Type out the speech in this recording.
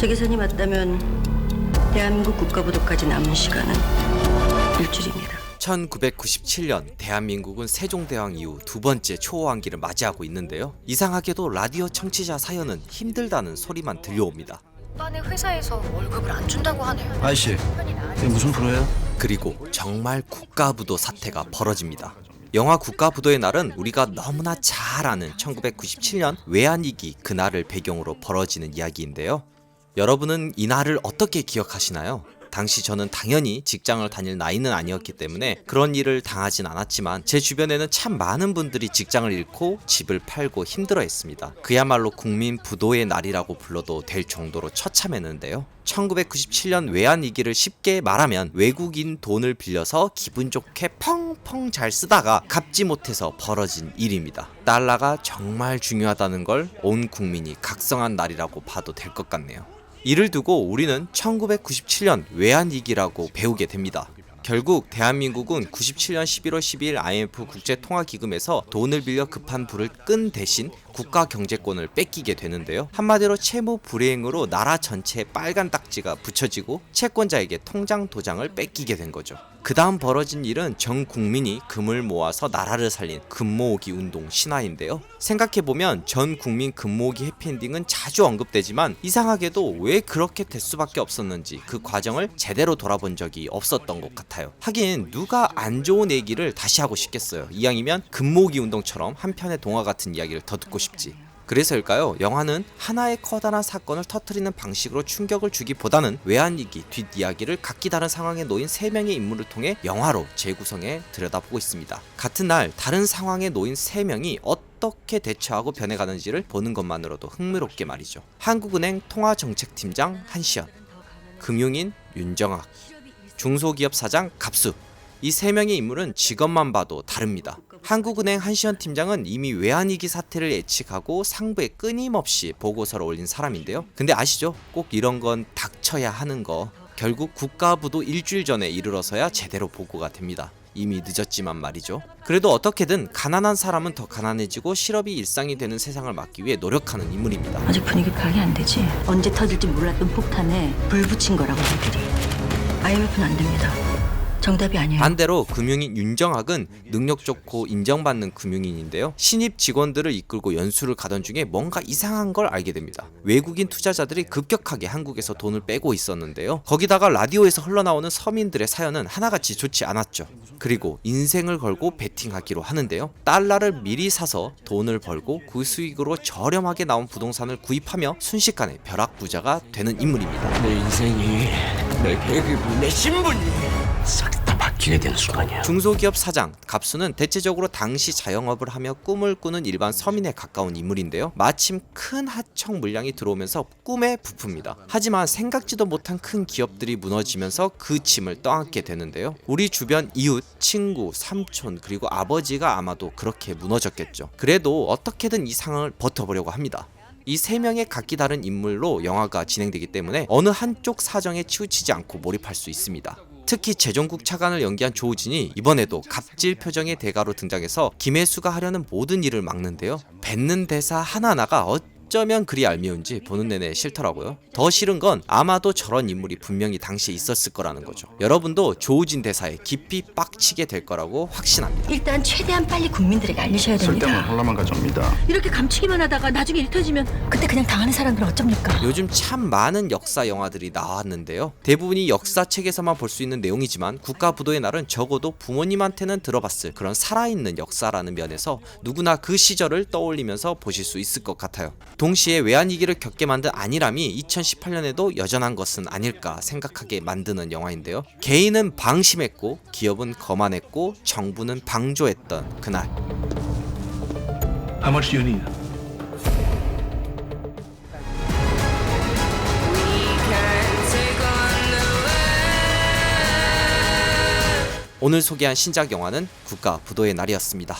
제 계산이 맞다면 대한민국 국가부도까지 남은 시간은 일주일입니다. 1997년 대한민국은 세종대왕 이후 두 번째 초호환기를 맞이하고 있는데요. 이상하게도 라디오 청취자 사연은 힘들다는 소리만 들려옵니다. 오빠네 회사에서 월급을 안 준다고 하네요. 아저씨, 이게 무슨 프로예요? 그리고 정말 국가부도 사태가 벌어집니다. 영화 국가부도의 날은 우리가 너무나 잘 아는 1997년 외환위기 그날을 배경으로 벌어지는 이야기인데요. 여러분은 이 날을 어떻게 기억하시나요? 당시 저는 당연히 직장을 다닐 나이는 아니었기 때문에 그런 일을 당하진 않았지만 제 주변에는 참 많은 분들이 직장을 잃고 집을 팔고 힘들어했습니다. 그야말로 국민 부도의 날이라고 불러도 될 정도로 처참했는데요. 1997년 외환위기를 쉽게 말하면 외국인 돈을 빌려서 기분 좋게 펑펑 잘 쓰다가 갚지 못해서 벌어진 일입니다. 달러가 정말 중요하다는 걸 온 국민이 각성한 날이라고 봐도 될 것 같네요. 이를 두고 우리는 1997년 외환위기라고 배우게 됩니다. 결국 대한민국은 97년 11월 12일 IMF 국제통화기금에서 돈을 빌려 급한 불을 끈 대신 국가 경제권을 뺏기게 되는데요. 한마디로 채무 불이행으로 나라 전체에 빨간 딱지가 붙여지고 채권자에게 통장 도장을 뺏기게 된 거죠. 그 다음 벌어진 일은 전 국민이 금을 모아서 나라를 살린 금모으기 운동 신화인데요. 생각해보면 전 국민 금모으기 해피엔딩은 자주 언급되지만 이상하게도 왜 그렇게 될 수밖에 없었는지 그 과정을 제대로 돌아본 적이 없었던 것 같아요. 하긴 누가 안 좋은 얘기를 다시 하고 싶겠어요. 이왕이면 금모으기 운동처럼 한 편의 동화 같은 이야기를 더 듣고 싶지. 그래서일까요? 영화는 하나의 커다란 사건을 터뜨리는 방식으로 충격을 주기보다는 외환위기 뒷이야기를 각기 다른 상황에 놓인 3명의 인물을 통해 영화로 재구성해 들여다보고 있습니다. 같은 날 다른 상황에 놓인 3명이 어떻게 대처하고 변해가는지를 보는 것만으로도 흥미롭게 말이죠. 한국은행 통화정책팀장 한시연, 금융인 윤정학, 중소기업 사장 갑수. 이 3명의 인물은 직업만 봐도 다릅니다. 한국은행 한시연 팀장은 이미 외환위기 사태를 예측하고 상부에 끊임없이 보고서를 올린 사람인데요. 근데 아시죠? 꼭 이런 건 닥쳐야 하는 거. 결국 국가부도 일주일 전에 이르러서야 제대로 보고가 됩니다. 이미 늦었지만 말이죠. 그래도 어떻게든 가난한 사람은 더 가난해지고 실업이 일상이 되는 세상을 막기 위해 노력하는 인물입니다. 아직 분위기 파악이 안 되지. 언제 터질지 몰랐던 폭탄에 불 붙인 거라고 니들이. IMF는 안 됩니다. 정답이 아니에요. 반대로 금융인 윤정학은 능력 좋고 인정받는 금융인인데요. 신입 직원들을 이끌고 연수를 가던 중에 뭔가 이상한 걸 알게 됩니다. 외국인 투자자들이 급격하게 한국에서 돈을 빼고 있었는데요. 거기다가 라디오에서 흘러나오는 서민들의 사연은 하나같이 좋지 않았죠. 그리고 인생을 걸고 베팅하기로 하는데요. 달러를 미리 사서 돈을 벌고 그 수익으로 저렴하게 나온 부동산을 구입하며 순식간에 벼락부자가 되는 인물입니다. 내 인생이, 내 계급이, 내 신분이 싹 다 바뀌게 되는 순간이야. 중소기업 사장 갑수는 대체적으로 당시 자영업을 하며 꿈을 꾸는 일반 서민에 가까운 인물인데요. 마침 큰 하청 물량이 들어오면서 꿈에 부풉니다. 하지만 생각지도 못한 큰 기업들이 무너지면서 그 짐을 떠안게 되는데요. 우리 주변 이웃, 친구, 삼촌 그리고 아버지가 아마도 그렇게 무너졌겠죠. 그래도 어떻게든 이 상황을 버텨보려고 합니다. 이 3명의 각기 다른 인물로 영화가 진행되기 때문에 어느 한쪽 사정에 치우치지 않고 몰입할 수 있습니다. 특히 재정국 차관을 연기한 조우진이 이번에도 갑질 표정의 대가로 등장해서 김혜수가 하려는 모든 일을 막는데요. 뱉는 대사 하나하나가 어쩌면 그리 얄미운지 보는 내내 싫더라고요. 더 싫은 건 아마도 저런 인물이 분명히 당시에 있었을 거라는 거죠. 여러분도 조우진 대사에 깊이 빡치게 될 거라고 확신합니다. 일단 최대한 빨리 국민들에게 알리셔야 됩니다. 쓸데없는 혼란만 가져옵니다. 이렇게 감추기만 하다가 나중에 일 터지면 그때 그냥 당하는 사람들은 어쩝니까? 요즘 참 많은 역사 영화들이 나왔는데요. 대부분이 역사책에서만 볼 수 있는 내용이지만 국가부도의 날은 적어도 부모님한테는 들어봤을 그런 살아있는 역사라는 면에서 누구나 그 시절을 떠올리면서 보실 수 있을 것 같아요. 동시에 외환위기를 겪게 만든 안일함이 2018년에도 여전한 것은 아닐까 생각하게 만드는 영화인데요. 개인은 방심했고 기업은 거만했고 정부는 방조했던 그날. How much do you need? 오늘 소개한 신작 영화는 국가부도의 날이었습니다.